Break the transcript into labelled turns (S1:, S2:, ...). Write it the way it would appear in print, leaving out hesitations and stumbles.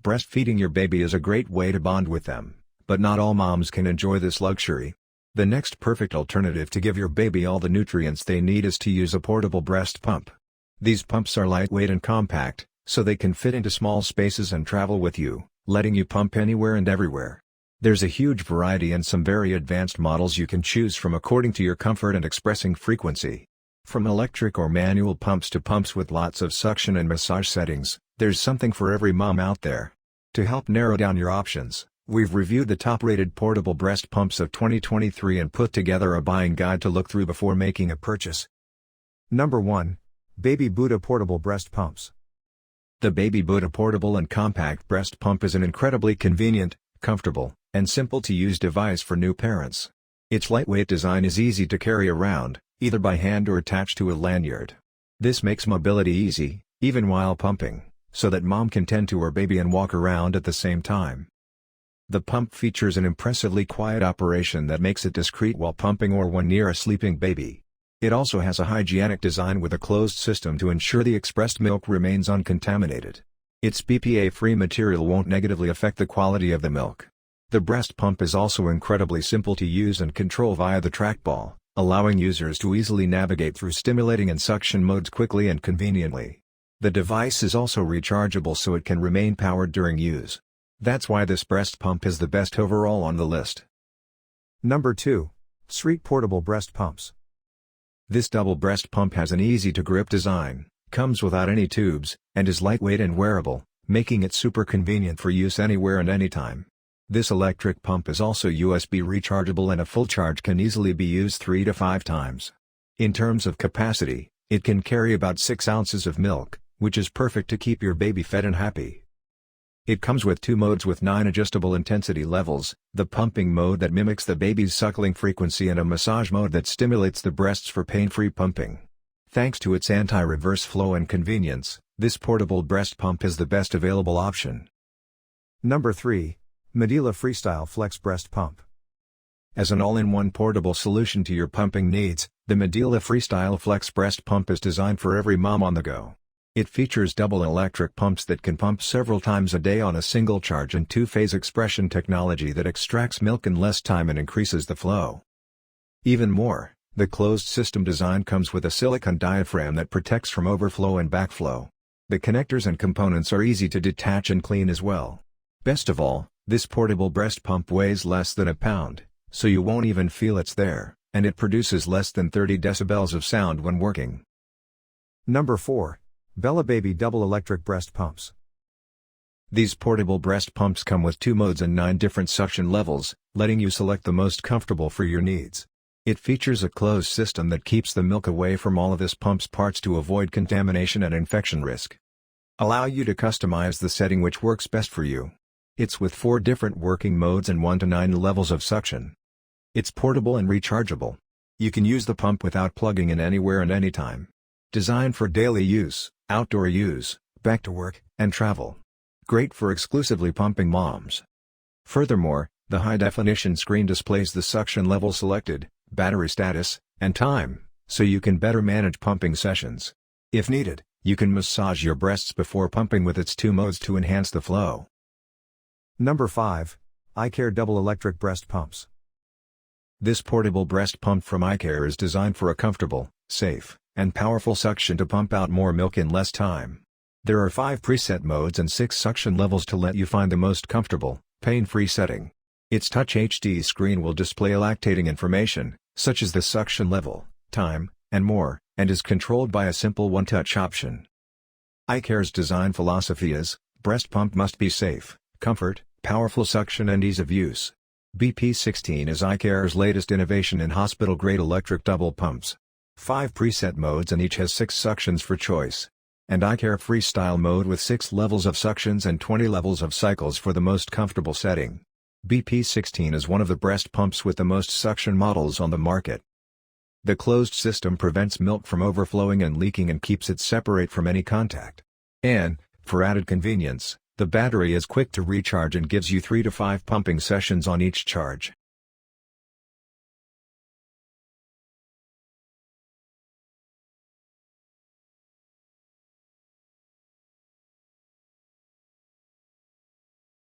S1: Breastfeeding your baby is a great way to bond with them, but not all moms can enjoy this luxury. The next perfect alternative to give your baby all the nutrients they need is to use a portable breast pump. These pumps are lightweight and compact, so they can fit into small spaces and travel with you, letting you pump anywhere and everywhere. There's a huge variety and some very advanced models you can choose from according to your comfort and expressing frequency. From electric or manual pumps to pumps with lots of suction and massage settings, there's something for every mom out there. To help narrow down your options, we've reviewed the top-rated portable breast pumps of 2023 and put together a buying guide to look through before making a purchase.
S2: Number 1. Baby Buddha Portable Breast Pumps.
S1: The Baby Buddha Portable and Compact Breast Pump is an incredibly convenient, comfortable, and simple-to-use device for new parents. Its lightweight design is easy to carry around, either by hand or attached to a lanyard. This makes mobility easy, even while pumping, so that mom can tend to her baby and walk around at the same time. The pump features an impressively quiet operation that makes it discreet while pumping or when near a sleeping baby. It also has a hygienic design with a closed system to ensure the expressed milk remains uncontaminated. Its BPA-free material won't negatively affect the quality of the milk. The breast pump is also incredibly simple to use and control via the trackball, allowing users to easily navigate through stimulating and suction modes quickly and conveniently. The device is also rechargeable so it can remain powered during use. That's why this breast pump is the best overall on the list.
S2: Number 2. Street Portable Breast Pumps.
S1: This double breast pump has an easy-to-grip design, comes without any tubes, and is lightweight and wearable, making it super convenient for use anywhere and anytime. This electric pump is also USB rechargeable and a full charge can easily be used 3 to 5 times. In terms of capacity, it can carry about 6 ounces of milk, which is perfect to keep your baby fed and happy. It comes with 2 modes with 9 adjustable intensity levels, the pumping mode that mimics the baby's suckling frequency and a massage mode that stimulates the breasts for pain-free pumping. Thanks to its anti-reverse flow and convenience, this portable breast pump is the best available option.
S2: Number 3. Medela Freestyle Flex Breast Pump.
S1: As an all-in-one portable solution to your pumping needs, the Medela Freestyle Flex Breast Pump is designed for every mom on the go. It features double electric pumps that can pump several times a day on a single charge and 2-phase expression technology that extracts milk in less time and increases the flow. Even more, the closed system design comes with a silicone diaphragm that protects from overflow and backflow. The connectors and components are easy to detach and clean as well. Best of all, this portable breast pump weighs less than a pound, so you won't even feel it's there, and it produces less than 30 decibels of sound when working.
S2: Number 4. Bella Baby Double Electric Breast Pumps.
S1: These portable breast pumps come with 2 modes and 9 different suction levels, letting you select the most comfortable for your needs. It features a closed system that keeps the milk away from all of this pump's parts to avoid contamination and infection risk. Allow you to customize the setting which works best for you. It's with 4 different working modes and 1 to 9 levels of suction. It's portable and rechargeable. You can use the pump without plugging in anywhere and anytime. Designed for daily use, outdoor use, back to work, and travel. Great for exclusively pumping moms. Furthermore, the high-definition screen displays the suction level selected, battery status, and time, so you can better manage pumping sessions. If needed, you can massage your breasts before pumping with its 2 modes to enhance the flow.
S2: Number 5. iCare Double Electric Breast Pumps.
S1: This portable breast pump from iCare is designed for a comfortable, safe, and powerful suction to pump out more milk in less time. There are 5 preset modes and 6 suction levels to let you find the most comfortable, pain-free setting. Its Touch HD screen will display lactating information, such as the suction level, time, and more, and is controlled by a simple one-touch option. iCare's design philosophy is, breast pump must be safe, comfort, powerful suction and ease of use. BP16 is iCare's latest innovation in hospital-grade electric double pumps. 5 preset modes and each has 6 suctions for choice. And iCare Freestyle mode with 6 levels of suctions and 20 levels of cycles for the most comfortable setting. BP16 is one of the breast pumps with the most suction models on the market. The closed system prevents milk from overflowing and leaking and keeps it separate from any contact. And, for added convenience, the battery is quick to recharge and gives you 3 to 5 pumping sessions on each charge.